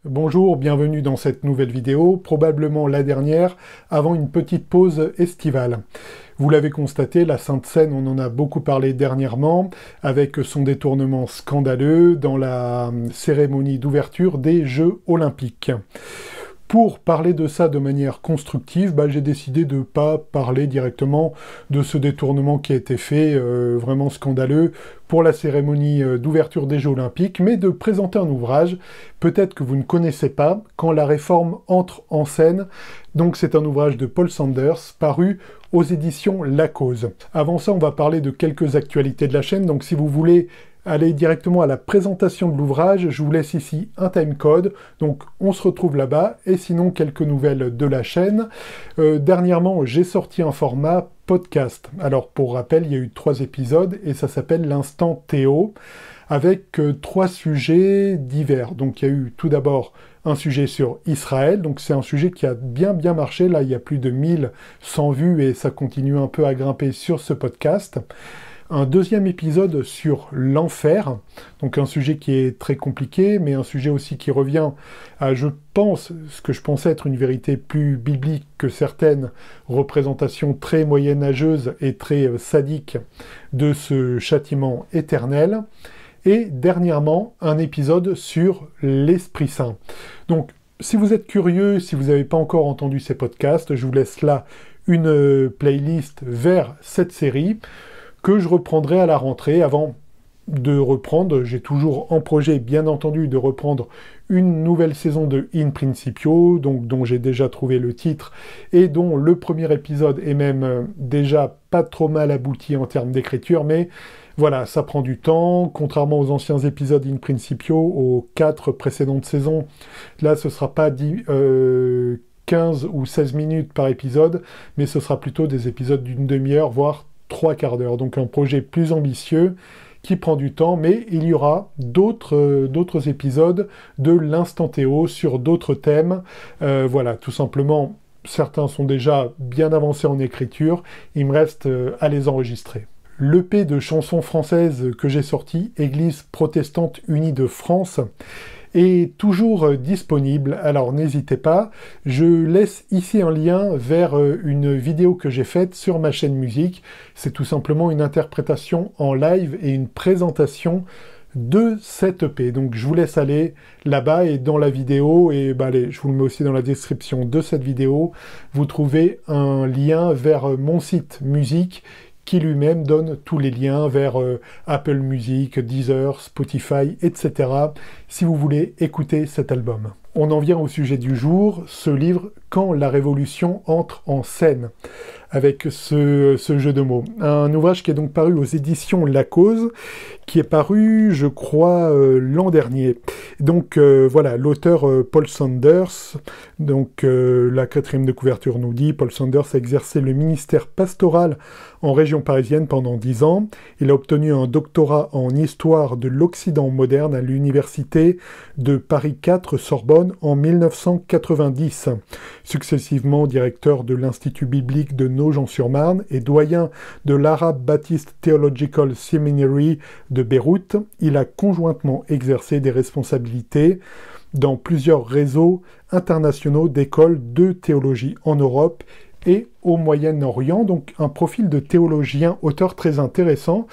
Bonjour, bienvenue dans cette nouvelle vidéo, probablement la dernière, avant une petite pause estivale. Vous l'avez constaté, la Sainte Seine, on en a beaucoup parlé dernièrement, avec son détournement scandaleux dans la cérémonie d'ouverture des Jeux Olympiques. Pour parler de ça de manière constructive, j'ai décidé de ne pas parler directement de ce détournement qui a été fait, vraiment scandaleux, pour la cérémonie d'ouverture des Jeux Olympiques, mais de présenter un ouvrage, peut-être que vous ne connaissez pas, Quand la réforme entre en scène. Donc c'est un ouvrage de Paul Sanders, paru aux éditions La Cause. Avant ça, on va parler de quelques actualités de la chaîne, donc si vous voulez aller directement à la présentation de l'ouvrage, je vous laisse ici un timecode, donc on se retrouve là-bas, et sinon quelques nouvelles de la chaîne. Dernièrement, j'ai sorti un format podcast. Alors pour rappel, il y a eu 3 épisodes, et ça s'appelle l'Instant Théo, avec 3 sujets divers. Donc il y a eu tout d'abord un sujet sur Israël, donc c'est un sujet qui a bien marché, là il y a plus de 1100 vues, et ça continue un peu à grimper sur ce podcast. Un deuxième épisode sur l'enfer, donc un sujet qui est très compliqué, mais un sujet aussi qui revient à, je pense, ce que je pensais être une vérité plus biblique que certaines représentations très moyenâgeuses et très sadiques de ce châtiment éternel. Et dernièrement, un épisode sur l'Esprit Saint. Donc, si vous êtes curieux, si vous n'avez pas encore entendu ces podcasts, je vous laisse là une playlist vers cette série que je reprendrai à la rentrée. Avant de reprendre, j'ai toujours en projet, bien entendu, de reprendre une nouvelle saison de In Principio, donc dont j'ai déjà trouvé le titre, et dont le premier épisode est même déjà pas trop mal abouti en termes d'écriture, mais voilà, ça prend du temps, contrairement aux anciens épisodes In Principio, aux 4 précédentes saisons. Là, ce sera pas 15 ou 16 minutes par épisode, mais ce sera plutôt des épisodes d'une demi-heure, voire 3 quarts d'heure. Donc un projet plus ambitieux, qui prend du temps, mais il y aura d'autres épisodes de l'Instant Théo sur d'autres thèmes. Voilà, tout simplement, certains sont déjà bien avancés en écriture, il me reste à les enregistrer. L'EP de chansons françaises que j'ai sorti, Église protestante unie de France, est toujours disponible, alors n'hésitez pas. Je laisse ici un lien vers une vidéo que j'ai faite sur ma chaîne musique. C'est tout simplement une interprétation en live et une présentation de cette EP. Donc je vous laisse aller là-bas, et dans la vidéo, et allez, je vous le mets aussi dans la description de cette vidéo, vous trouvez un lien vers mon site musique, qui lui-même donne tous les liens vers Apple Music, Deezer, Spotify, etc. si vous voulez écouter cet album. On en vient au sujet du jour, ce livre « Quand la Révolution entre en scène », avec ce jeu de mots. Un ouvrage qui est donc paru aux éditions La Cause, qui est paru, je crois, l'an dernier. Donc voilà, l'auteur Paul Sanders, donc la 4e de couverture nous dit, Paul Sanders a exercé le ministère pastoral en région parisienne pendant 10 ans. Il a obtenu un doctorat en histoire de l'Occident moderne à l'université de Paris 4 Sorbonne en 1990. Successivement directeur de l'Institut biblique de Nogent-sur-Marne et doyen de l'Arab Baptist Theological Seminary de Beyrouth, il a conjointement exercé des responsabilités dans plusieurs réseaux internationaux d'écoles de théologie en Europe et au Moyen-Orient, donc un profil de théologien auteur très intéressant,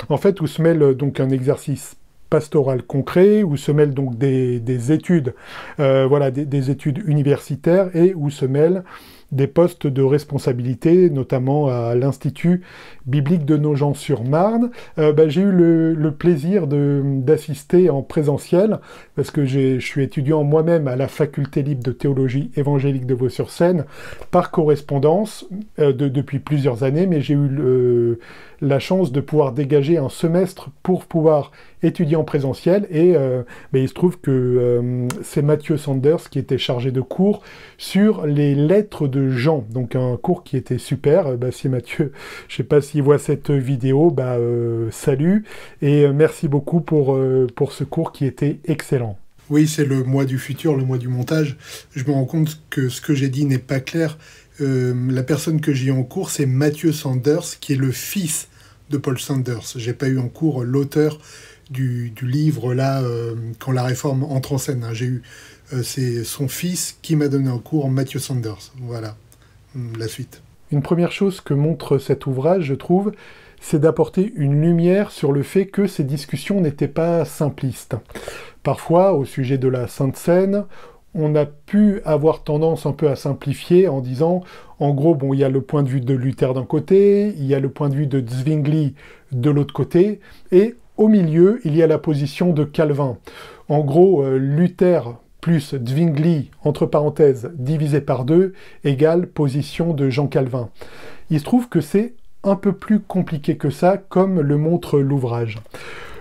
en fait, où se mêle donc un exercice pastoral concret, où se mêlent donc des études, voilà, des études universitaires, et où se mêlent des postes de responsabilité, notamment à l'Institut biblique de Nogent-sur-Marne. J'ai eu le plaisir d'assister en présentiel, parce que je suis étudiant moi-même à la Faculté libre de théologie évangélique de Vaux-sur-Seine, par correspondance, depuis plusieurs années, mais j'ai eu la chance de pouvoir dégager un semestre pour pouvoir étudier en présentiel, et il se trouve que c'est Mathieu Sanders qui était chargé de cours sur les lettres de Jean, donc un cours qui était super. Si Mathieu, je sais pas s'il voit cette vidéo, salut, et merci beaucoup pour ce cours qui était excellent. Oui, c'est le mois du futur, le mois du montage. Je me rends compte que ce que j'ai dit n'est pas clair. La personne que j'ai eu en cours, c'est Mathieu Sanders, qui est le fils de Paul Sanders. J'ai pas eu en cours l'auteur du livre, là, quand la réforme entre en scène. Hein. J'ai eu, c'est son fils qui m'a donné un cours, Matthew Sanders. Voilà, la suite. Une première chose que montre cet ouvrage, je trouve, c'est d'apporter une lumière sur le fait que ces discussions n'étaient pas simplistes. Parfois, au sujet de la Sainte Seine, on a pu avoir tendance un peu à simplifier en disant, en gros, bon, il y a le point de vue de Luther d'un côté, il y a le point de vue de Zwingli de l'autre côté, et au milieu, il y a la position de Calvin. En gros, Luther plus Zwingli, entre parenthèses, divisé par 2, égale position de Jean Calvin. Il se trouve que c'est un peu plus compliqué que ça, comme le montre l'ouvrage.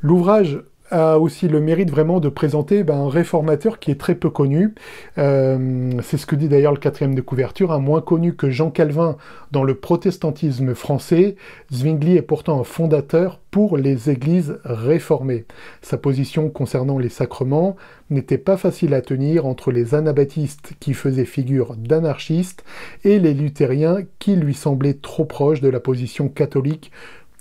L'ouvrage a aussi le mérite vraiment de présenter un réformateur qui est très peu connu. C'est ce que dit d'ailleurs le 4e de couverture, moins connu que Jean Calvin dans le protestantisme français. Zwingli est pourtant un fondateur pour les églises réformées. Sa position concernant les sacrements n'était pas facile à tenir entre les anabaptistes qui faisaient figure d'anarchistes et les luthériens qui lui semblaient trop proches de la position catholique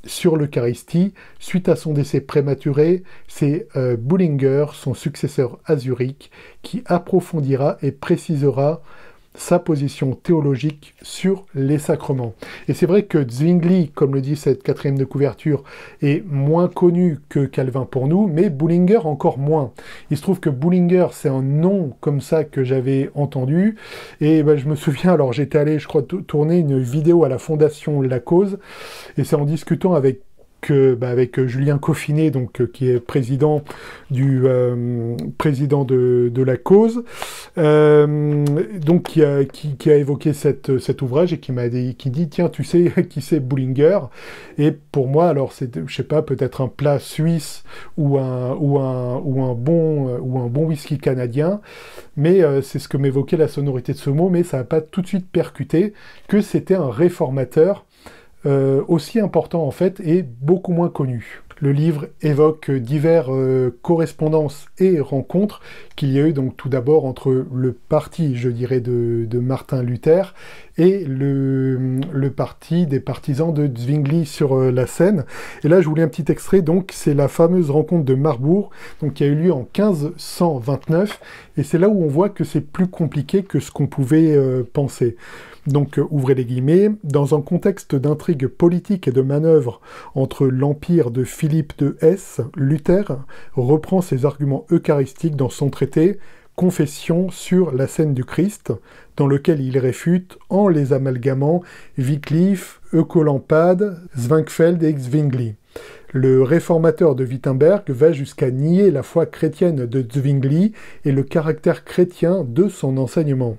sur l'Eucharistie. Suite à son décès prématuré, c'est Bullinger, son successeur à Zurich, qui approfondira et précisera sa position théologique sur les sacrements. Et c'est vrai que Zwingli, comme le dit cette 4e de couverture, est moins connu que Calvin pour nous, mais Bullinger encore moins. Il se trouve que Bullinger, c'est un nom comme ça que j'avais entendu, et je me souviens, alors j'étais allé, je crois, tourner une vidéo à la Fondation La Cause, et c'est en discutant avec Julien Coffinet, donc, qui est président de la cause, donc qui a évoqué cet ouvrage et qui dit tiens, tu sais qui c'est Bullinger? Et pour moi, alors c'est, je sais pas, peut-être un plat suisse ou un bon whisky canadien, mais c'est ce que m'évoquait la sonorité de ce mot, mais ça n'a pas tout de suite percuté que c'était un réformateur aussi important en fait et beaucoup moins connu. Le livre évoque diverses correspondances et rencontres qu'il y a eu donc tout d'abord entre le parti, je dirais, de Martin Luther et le parti des partisans de Zwingli sur la Seine. Et là, je voulais un petit extrait, donc c'est la fameuse rencontre de Marbourg, donc, qui a eu lieu en 1529, et c'est là où on voit que c'est plus compliqué que ce qu'on pouvait penser. Donc, ouvrez les guillemets, dans un contexte d'intrigue politique et de manœuvre entre l'empire de Philippe de Hesse, Luther reprend ses arguments eucharistiques dans son traité Confession sur la scène du Christ, dans lequel il réfute, en les amalgamant, Wycliffe, Oecolampade, Zwingfeld et Zwingli. Le réformateur de Wittenberg va jusqu'à nier la foi chrétienne de Zwingli et le caractère chrétien de son enseignement.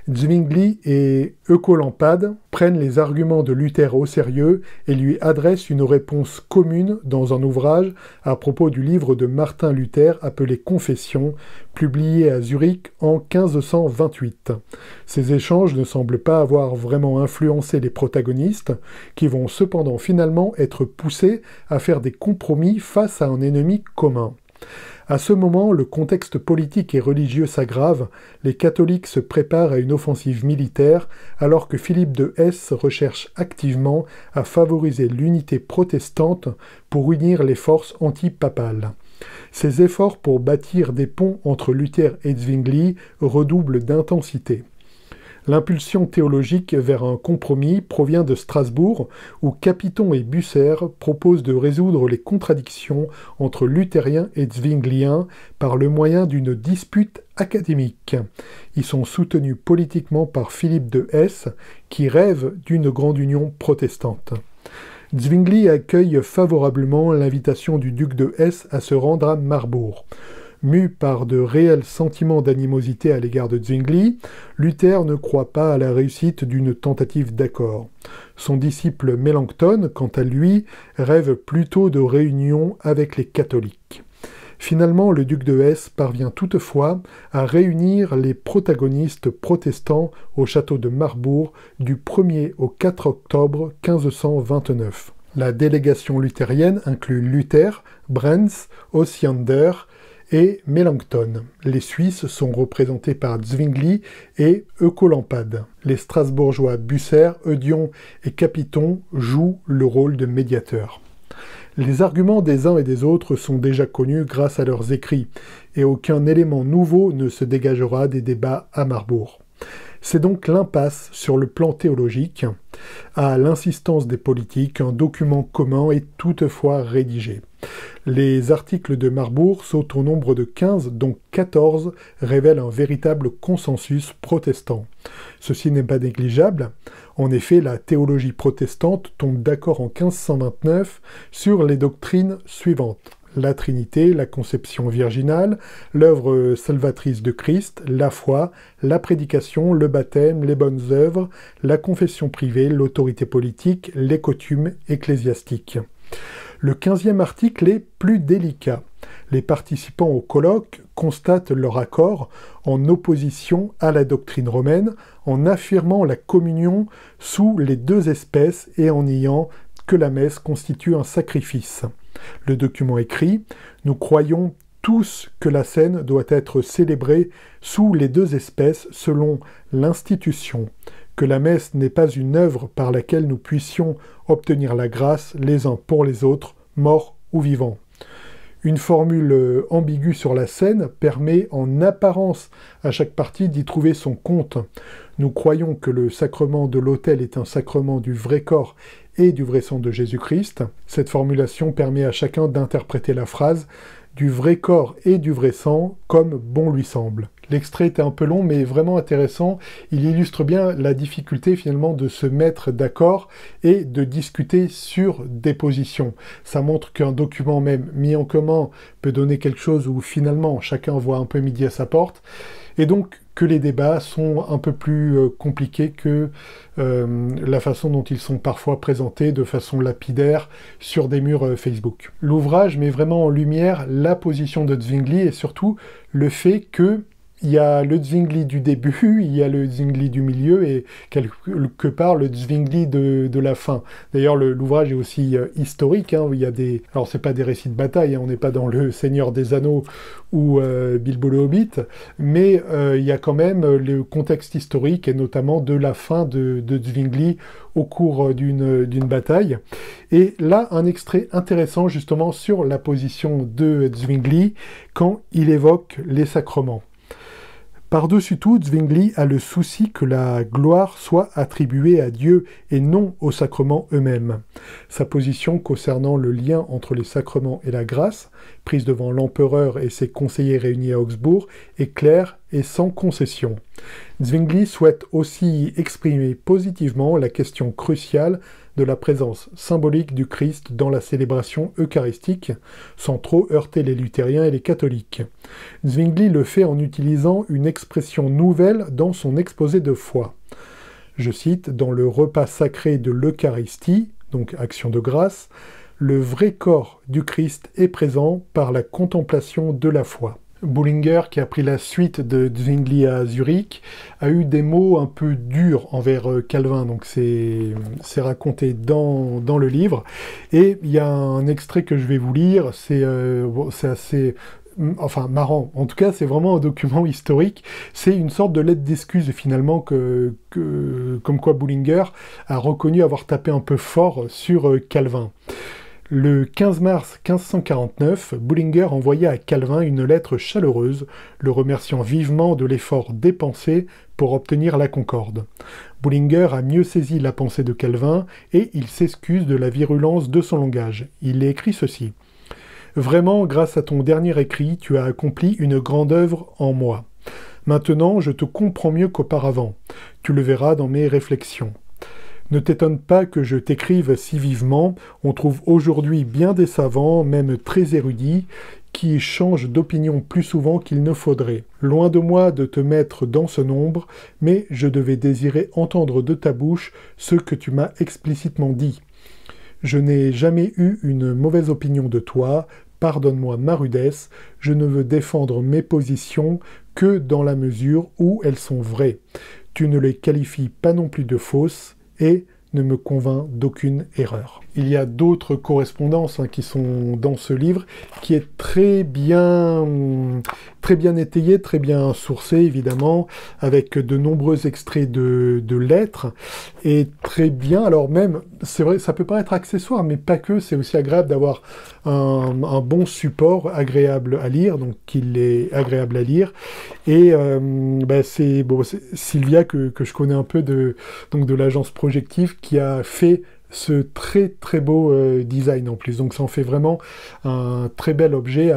Zwingli et Oecolampade prennent les arguments de Luther au sérieux et lui adressent une réponse commune dans un ouvrage à propos du livre de Martin Luther appelé Confession, publié à Zurich en 1528. Ces échanges ne semblent pas avoir vraiment influencé les protagonistes, qui vont cependant finalement être poussés à faire des compromis face à un ennemi commun. À ce moment, le contexte politique et religieux s'aggrave, les catholiques se préparent à une offensive militaire, alors que Philippe de Hesse recherche activement à favoriser l'unité protestante pour unir les forces antipapales. Ces efforts pour bâtir des ponts entre Luther et Zwingli redoublent d'intensité. L'impulsion théologique vers un compromis provient de Strasbourg, où Capiton et Bucer proposent de résoudre les contradictions entre luthériens et zwingliens par le moyen d'une dispute académique. Ils sont soutenus politiquement par Philippe de Hesse, qui rêve d'une grande union protestante. Zwingli accueille favorablement l'invitation du duc de Hesse à se rendre à Marbourg. Mu par de réels sentiments d'animosité à l'égard de Zwingli, Luther ne croit pas à la réussite d'une tentative d'accord. Son disciple Mélenchon, quant à lui, rêve plutôt de réunion avec les catholiques. Finalement, le duc de Hesse parvient toutefois à réunir les protagonistes protestants au château de Marbourg du 1er au 4 octobre 1529. La délégation luthérienne inclut Luther, Brenz, Osiander et Mélenchon. Les Suisses sont représentés par Zwingli et Oecolampade. Les Strasbourgeois Bucer, Eudion et Capiton jouent le rôle de médiateurs. Les arguments des uns et des autres sont déjà connus grâce à leurs écrits, et aucun élément nouveau ne se dégagera des débats à Marbourg. C'est donc l'impasse sur le plan théologique. À l'insistance des politiques, un document commun est toutefois rédigé. Les articles de Marbourg sont au nombre de 15, dont 14 révèlent un véritable consensus protestant. Ceci n'est pas négligeable. En effet, la théologie protestante tombe d'accord en 1529 sur les doctrines suivantes: la Trinité, la conception virginale, l'œuvre salvatrice de Christ, la foi, la prédication, le baptême, les bonnes œuvres, la confession privée, l'autorité politique, les coutumes ecclésiastiques. Le 15e article est plus délicat. Les participants au colloque constatent leur accord en opposition à la doctrine romaine, en affirmant la communion sous les deux espèces et en niant que la messe constitue un sacrifice. Le document écrit « Nous croyons tous que la scène doit être célébrée sous les deux espèces selon l'institution, que la messe n'est pas une œuvre par laquelle nous puissions obtenir la grâce les uns pour les autres, morts ou vivants. » Une formule ambiguë sur la scène permet en apparence à chaque partie d'y trouver son compte. Nous croyons que le sacrement de l'autel est un sacrement du vrai corps et du vrai sang de Jésus-Christ. Cette formulation permet à chacun d'interpréter la phrase « du vrai corps et du vrai sang » comme bon lui semble. L'extrait est un peu long, mais vraiment intéressant. Il illustre bien la difficulté finalement de se mettre d'accord et de discuter sur des positions. Ça montre qu'un document même mis en commun peut donner quelque chose où finalement chacun voit un peu midi à sa porte, et donc que les débats sont un peu plus compliqués que la façon dont ils sont parfois présentés de façon lapidaire sur des murs Facebook. L'ouvrage met vraiment en lumière la position de Zwingli et surtout le fait que il y a le Zwingli du début, il y a le Zwingli du milieu et quelque part le Zwingli de la fin. D'ailleurs, l'ouvrage est aussi historique, hein, où il y a des... Alors, c'est pas des récits de bataille, hein, on n'est pas dans le Seigneur des Anneaux ou Bilbo le Hobbit, mais il y a quand même le contexte historique et notamment de la fin de Zwingli au cours d'une bataille. Et là, un extrait intéressant justement sur la position de Zwingli quand il évoque les sacrements. Par-dessus tout, Zwingli a le souci que la gloire soit attribuée à Dieu et non aux sacrements eux-mêmes. Sa position concernant le lien entre les sacrements et la grâce, prise devant l'empereur et ses conseillers réunis à Augsbourg, est claire et sans concession. Zwingli souhaite aussi exprimer positivement la question cruciale de la présence symbolique du Christ dans la célébration eucharistique, sans trop heurter les luthériens et les catholiques. Zwingli le fait en utilisant une expression nouvelle dans son exposé de foi. Je cite, « Dans le repas sacré de l'Eucharistie, donc action de grâce, le vrai corps du Christ est présent par la contemplation de la foi. » Bullinger, qui a pris la suite de Zwingli à Zurich, a eu des mots un peu durs envers Calvin, donc c'est raconté dans le livre. Et il y a un extrait que je vais vous lire, c'est assez... Enfin, marrant. En tout cas, c'est vraiment un document historique. C'est une sorte de lettre d'excuse, finalement, comme quoi Bullinger a reconnu avoir tapé un peu fort sur Calvin. Le 15 mars 1549, Bullinger envoya à Calvin une lettre chaleureuse, le remerciant vivement de l'effort dépensé pour obtenir la concorde. Bullinger a mieux saisi la pensée de Calvin et il s'excuse de la virulence de son langage. Il écrit ceci. « Vraiment, grâce à ton dernier écrit, tu as accompli une grande œuvre en moi. Maintenant, je te comprends mieux qu'auparavant. Tu le verras dans mes réflexions. Ne t'étonne pas que je t'écrive si vivement, on trouve aujourd'hui bien des savants, même très érudits, qui changent d'opinion plus souvent qu'il ne faudrait. Loin de moi de te mettre dans ce nombre, mais je devais désirer entendre de ta bouche ce que tu m'as explicitement dit. Je n'ai jamais eu une mauvaise opinion de toi, pardonne-moi ma rudesse, je ne veux défendre mes positions que dans la mesure où elles sont vraies. Tu ne les qualifies pas non plus de fausses, et ne me convainc d'aucune erreur. » Il y a d'autres correspondances qui sont dans ce livre, qui est très bien très bien étayé, très bien sourcé, évidemment, avec de nombreux extraits de lettres, et très bien, alors même, c'est vrai, ça peut paraître accessoire, mais pas que, c'est aussi agréable d'avoir un bon support agréable à lire, donc qu'il est agréable à lire, et c'est Sylvia que je connais un peu de l'agence Projective, qui a fait ce très très beau design en plus, donc ça en fait vraiment un très bel objet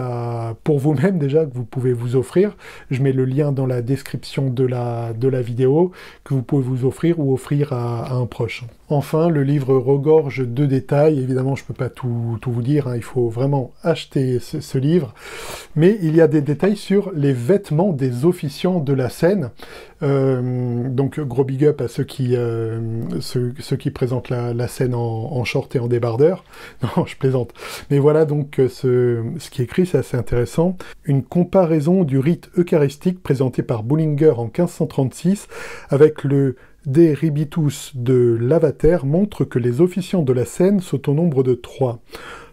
pour vous-même déjà, que vous pouvez vous offrir. Je mets le lien dans la description de la vidéo, que vous pouvez vous offrir ou offrir à un proche. Enfin, le livre regorge de détails, évidemment je ne peux pas tout vous dire, hein, il faut vraiment acheter ce livre, mais il y a des détails sur les vêtements des officiants de la scène, donc gros big up à ceux qui présentent la scène en short et en débardeur. Non, je plaisante. Mais voilà donc ce qui est écrit, c'est assez intéressant. Une comparaison du rite eucharistique présenté par Bullinger en 1536 avec le De Ribitus de Lavater montre que les officiants de la scène sont au nombre de 3.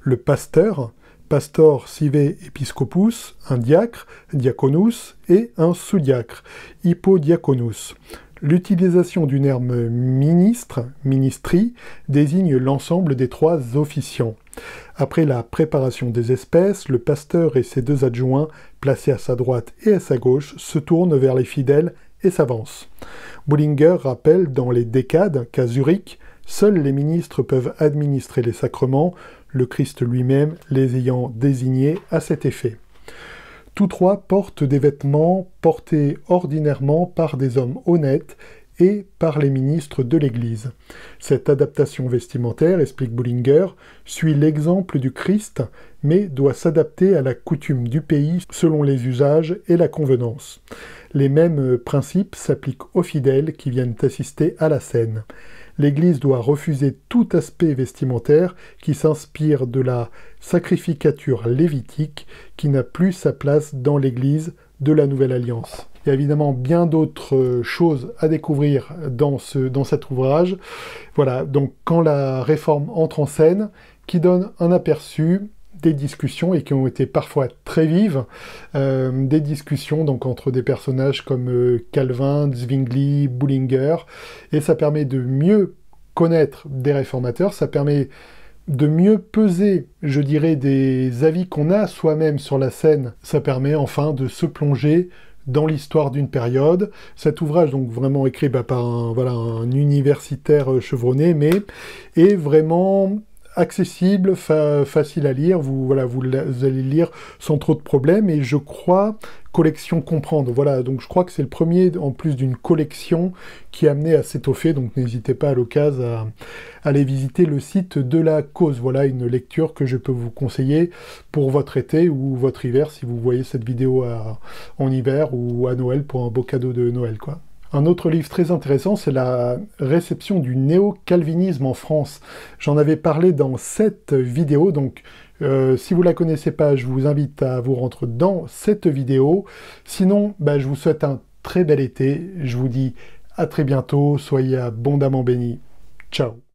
Le pasteur, pastor sive episcopus, un diacre, diaconus, et un sous-diacre, hippodiaconus. L'utilisation du terme ministre, ministry, désigne l'ensemble des 3 officiants. Après la préparation des espèces, le pasteur et ses 2 adjoints, placés à sa droite et à sa gauche, se tournent vers les fidèles et s'avancent. Bullinger rappelle dans les Décades qu'à Zurich, seuls les ministres peuvent administrer les sacrements, le Christ lui-même les ayant désignés à cet effet. Tous 3 portent des vêtements portés ordinairement par des hommes honnêtes et par les ministres de l'Église. Cette adaptation vestimentaire, explique Bullinger, suit l'exemple du Christ, mais doit s'adapter à la coutume du pays selon les usages et la convenance. Les mêmes principes s'appliquent aux fidèles qui viennent assister à la scène. L'Église doit refuser tout aspect vestimentaire qui s'inspire de la sacrificature lévitique qui n'a plus sa place dans l'Église de la Nouvelle Alliance. Il y a évidemment bien d'autres choses à découvrir dans cet ouvrage. Voilà, donc quand la réforme entre en scène, qui donne un aperçu des discussions, et qui ont été parfois très vives, des discussions donc entre des personnages comme Calvin, Zwingli, Bullinger, et ça permet de mieux connaître des réformateurs, ça permet de mieux peser, je dirais, des avis qu'on a soi-même sur la scène, ça permet enfin de se plonger dans l'histoire d'une période. Cet ouvrage, donc vraiment écrit par un universitaire chevronné, mais est vraiment accessible, facile à lire, vous allez lire sans trop de problèmes, et je crois, collection Comprendre, voilà, donc je crois que c'est le premier, en plus d'une collection, qui est amené à s'étoffer, donc n'hésitez pas à l'occasion à aller visiter le site de la cause, voilà une lecture que je peux vous conseiller pour votre été ou votre hiver, si vous voyez cette vidéo en hiver ou à Noël, pour un beau cadeau de Noël, quoi. Un autre livre très intéressant, c'est la réception du néo-calvinisme en France. J'en avais parlé dans cette vidéo, donc si vous ne la connaissez pas, je vous invite à vous rendre dans cette vidéo. Sinon, je vous souhaite un très bel été. Je vous dis à très bientôt, soyez abondamment bénis. Ciao.